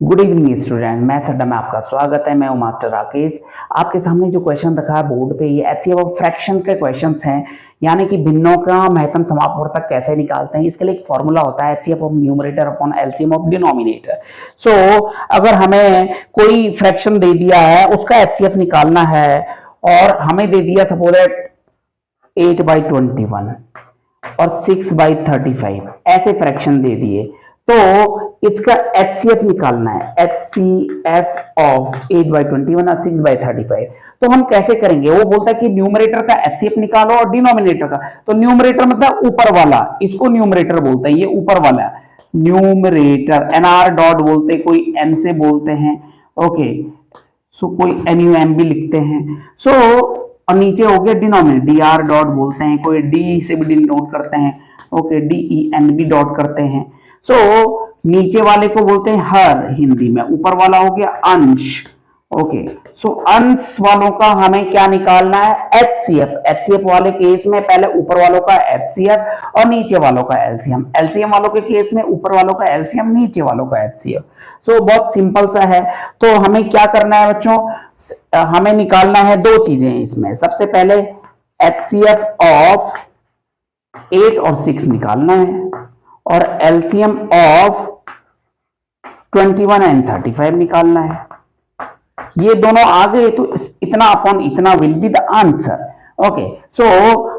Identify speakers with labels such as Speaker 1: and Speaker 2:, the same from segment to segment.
Speaker 1: Good evening student, maths अड्डा में आपका स्वागत है। मैं हूं मास्टर राकेश। आपके सामने जो क्वेश्चन रखा है बोर्ड पे, ये एचसीएफ ऑफ फ्रैक्शन के क्वेश्चंस हैं, यानी कि भिन्नों का महत्तम समापवर्तक कैसे निकालते हैं। इसके लिए एक फॉर्मूला होता है HCF of numerator upon LCM of denominator. So अगर हमें कोई फ्रैक्शन दे दिया है, उसका एचसीएफ निकालना है, और हमें दे दिया सपोज दैट 8/21 और 6/35 ऐसे फ्रैक्शन दे दिए, तो इसका एचसीएफ निकालना है। एचसीएफ ऑफ 8/21 और 6/35 तो हम कैसे करेंगे? वो बोलता है कि न्यूमरेटर का एचसीएफ निकालो और डिनोमिनेटर का। तो न्यूमरेटर मतलब ऊपर वाला, इसको न्यूमरेटर बोलते हैं, ये ऊपर वाला न्यूमरेटर। एनआर डॉट बोलते हैं, कोई एन से बोलते हैं, ओके। सो कोई एनयूएम भी लिखते हैं। सो और नीचे हो गया डिनोमिनेटर, डी आर डॉट बोलते हैं, कोई डी से भी डिनोट करते हैं, ओके, डी ई एन भी डॉट करते हैं। सो नीचे वाले को बोलते हैं हर हिंदी में, ऊपर वाला हो गया अंश, ओके। सो अंश वालों का हमें क्या निकालना है? एचसीएफ। एचसीएफ वाले केस में पहले ऊपर वालों का एचसीएफ और नीचे वालों का एलसीएम। एलसीएम वालों के केस में ऊपर वालों का एलसीएम, नीचे वालों का एचसीएफ। सो बहुत सिंपल सा है। तो हमें क्या करना है बच्चों? हमें निकालना है दो चीजें इसमें। सबसे पहले एचसीएफ ऑफ 8 और 6 निकालना है, और एलसीएम ऑफ 21 एंड 35 निकालना है। ये दोनों आ गए तो इतना अपॉन इतना will be the answer, okay. So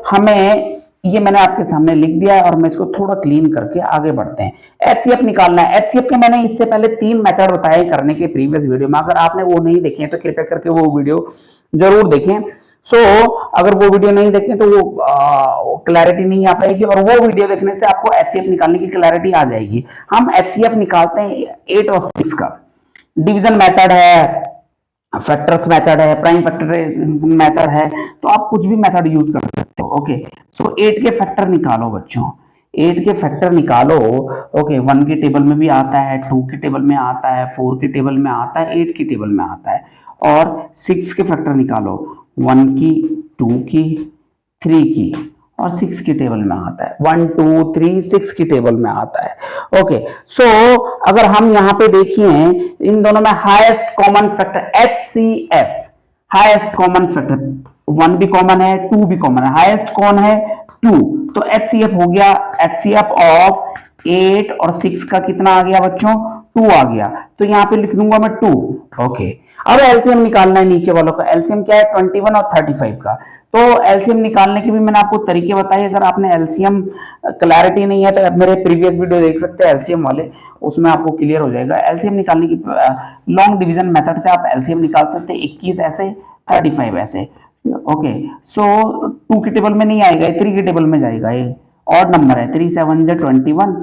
Speaker 1: हमें ये मैंने आपके सामने लिख दिया है, और मैं इसको थोड़ा क्लीन करके आगे बढ़ते हैं। एचसीएफ निकालना है। एचसीएफ के मैंने इससे पहले 3 मेथड बताए करने के प्रीवियस वीडियो में। अगर आपने वो नहीं देखे तो कृपया करके वो वीडियो जरूर देखें। सो अगर वो वीडियो नहीं देखें तो वो क्लैरिटी नहीं आ पाएगी, और वो वीडियो देखने से आपको एचसीएफ निकालने की क्लैरिटी आ जाएगी। हम एचसीएफ निकालते हैं 8 और 6 का। डिवीजन मेथड है, फैक्टर्स मेथड है, प्राइम फैक्टराइजेशन मेथड है, तो आप कुछ भी मेथड यूज कर सकते हो, ओके। सो 8 के फैक्टर निकालो बच्चों, 8 के फैक्टर निकालो, ओके। 1 की टेबल में भी आता है, 2 की टेबल में आता है, 4 की टेबल में आता है, 8 की टेबल में आता है। और 6 के फैक्टर निकालो, 1 की, 2 की, 3 की, और 6 की टेबल में आता है। 1 2 3 6 की टेबल में आता है, ओके। सो अगर हम यहाँ पे देखिए, इन दोनों में highest common factor HCF, highest common factor 1 भी कॉमन है, 2 भी कॉमन है, हाईएस्ट कौन है? 2। तो HCF हो गया, HCF ऑफ 8 और 6 का कितना आ गया बच्चों? 2 आ गया। तो यहाँ पे लिख दूंगा मैं 2, ओके। अब एलसीएम निकालना है नीचे वालों का। एलसीएम क्या है? 21 और 35 का। तो एलसीएम निकालने के भी मैंने आपको तरीके बताए। अगर आपने एलसीएम क्लैरिटी नहीं है तो मेरे प्रीवियस वीडियो देख सकते हैं एलसीएम वाले, उसमें आपको क्लियर हो जाएगा। एलसीएम निकालने की लॉन्ग डिवीजन मेथड से आप एलसीएम निकाल सकते हैं। 21 ऐसे, 35 ऐसे, ओके। सो 2 की टेबल में नहीं आएगा, 3 की टेबल में जाएगा। ये ऑड नंबर है, 3 7 21,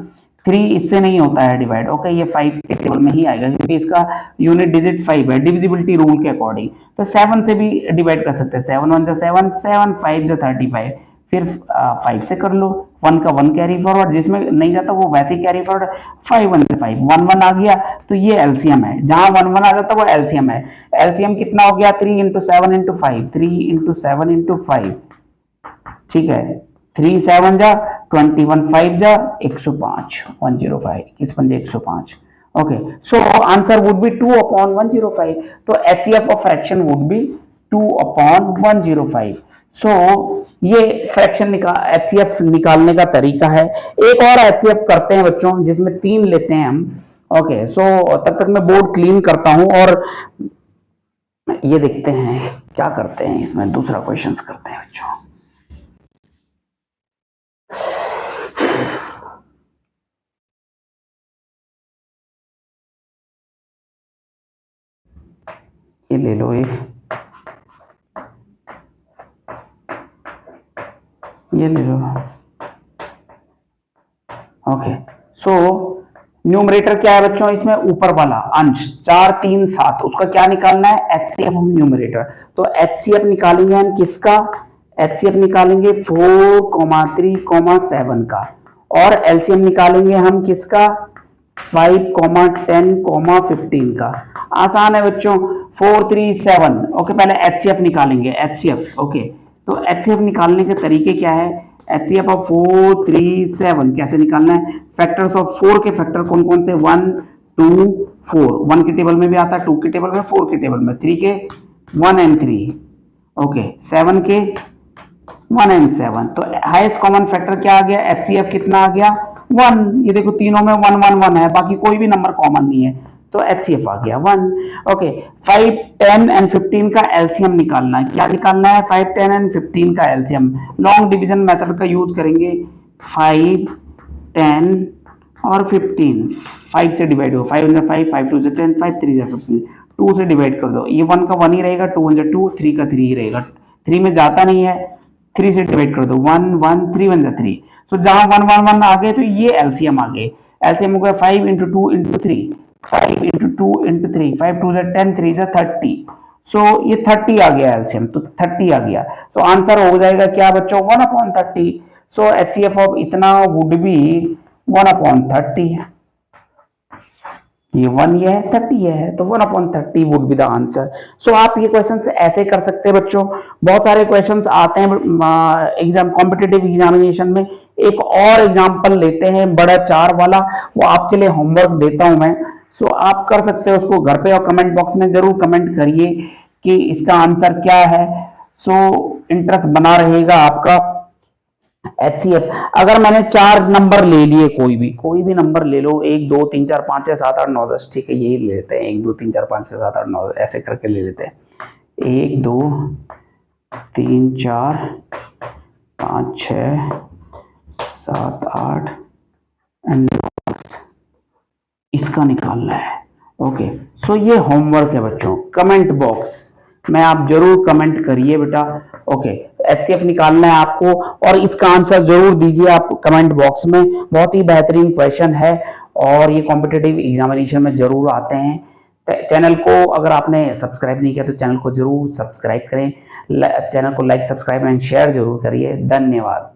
Speaker 1: 3 इससे नहीं होता है डिवाइड, ओके। ये 5 के टेबल में ही आएगा, क्योंकि इसका यूनिट डिजिट 5 है डिविजिबिलिटी रूल के अकॉर्डिंग। तो 7 से भी डिवाइड कर सकते हैं। 7 1 7, 7 5 35, फिर 5 से कर लो। 1 का 1 कैरी फॉरवर्ड, जिसमें नहीं जाता वो वैसे ही कैरी फॉरवर्ड। 5 1 5, 1 1 आ गया, तो ये एलसीएम है। जहां 1 1 आ जाता वो एलसीएम है। एलसीएम कितना हो गया? 3 × 7 × 5, 3 × 7 × 5, ठीक है। 3 7 जा 21, 5 जा 105, 105, 21 पंजे 105, okay. So answer would be 2/105। तो HCF of fraction would be 2/105। सो ये फ्रैक्शन एचसीएफ निकालने का तरीका है। एक और एचसीएफ करते हैं बच्चों, जिसमें 3 लेते हैं हम, ओके। सो तब तक मैं बोर्ड क्लीन करता हूं, और ये देखते हैं क्या करते हैं इसमें। दूसरा क्वेश्चन करते हैं बच्चों। ये ले लो एक, ये ले लो, ओके। सो न्यूमरेटर क्या है बच्चों? इसमें ऊपर वाला अंश 4 3 7, उसका क्या निकालना है? HCF of numerator. तो एचसीएफ निकालेंगे हम किसका? एचसीएफ निकालेंगे 4 3 7 का, और एलसीएम निकालेंगे हम किसका? 5 10 15 का। आसान है बच्चों, 4 3 7, ओके। पहले एचसीएफ निकालेंगे, एचसीएफ, ओके। तो एचसीएफ निकालने के तरीके क्या है? एचसीएफ ऑफ 4 3 7 कैसे निकालना है? फैक्टर्स ऑफ 4 के फैक्टर कौन कौन से? 1 2 4, 1 के टेबल में भी आता है, 2 के टेबल में, 4 के टेबल में, 3 के 1 एंड 3, ओके, 7 के 1 एंड 7। तो हाईएस्ट कॉमन फैक्टर क्या आ गया, एचसीएफ कितना आ गया 1। ये देखो तीनों में 1 1 1 है, बाकी कोई भी नंबर कॉमन नहीं है, तो एचसीएफ आ गया 1। ओके, 5 10 एंड 15 का एलसीएम निकालना है। क्या निकालना है, 5 10 एंड 15 का एलसीएम। लॉन्ग डिवीजन मेथड का यूज करेंगे। 5 10 और 15, 5 से डिवाइड हो, 5 1 5, 5 2 10, 5 3 15, 2 से डिवाइड कर दो, ये 1 का 1 ही रहेगा, 2 1 2, 3 का 3 ही रहेगा, 3 में जाता नहीं है, 3 से डिवाइड कर दो, 1 1 3 1 3। सो जहां 1 1 1 आ गए तो ये एलसीएम आ गए। एलसीएम हो गया 5 इंटू 2 इंटू 3, 5 इंटू 2 इंटू 3, 5 2 10, 3 30। सो ये 30 आ गया एलसीएम, तो 30 आ गया। सो आंसर हो जाएगा क्या बच्चों, 1/30। सो एचसीएफ ऑफ इतना वुड बी 1/30। ये 1 ये है, 30 ये है, तो 1/30 वुड बी द आंसर। सो आप ये क्वेश्चंस ऐसे कर सकते हैं बच्चों। बहुत सारे क्वेश्चंस आते हैं एग्जाम, कॉम्पिटिटिव एग्जामिनेशन में। एक और एग्जांपल लेते हैं बड़ा 4 वाला, वो आपके लिए होमवर्क देता हूं मैं। सो आप कर सकते हो उसको घर पे, और कमेंट बॉक्स में जरूर कमेंट करिए कि इसका आंसर क्या है। सो इंटरेस्ट बना रहेगा आपका। एचसीएफ, अगर मैंने 4 नंबर ले लिए, कोई भी नंबर ले लो, 1 2 3 4 5 6 7 8 9 10, ठीक है, यही ले लेते हैं, 1 2 3 4 5 6 7 8 9, ऐसे करके ले लेते हैं। 1 2 3 4 5 6 7 8 एंड 9, इसका निकालना है। ओके, सो ये होमवर्क है बच्चों, कमेंट बॉक्स में आप जरूर कमेंट करिए बेटा। ओके, एचसीएफ निकालना है आपको, और इसका आंसर जरूर दीजिए आप कमेंट बॉक्स में। बहुत ही बेहतरीन क्वेश्चन है, और ये कॉम्पिटिटिव एग्जामिनेशन में जरूर आते हैं। चैनल को अगर आपने सब्सक्राइब नहीं किया तो चैनल को जरूर सब्सक्राइब करें, चैनल को लाइक सब्सक्राइब एंड शेयर जरूर करिए। धन्यवाद।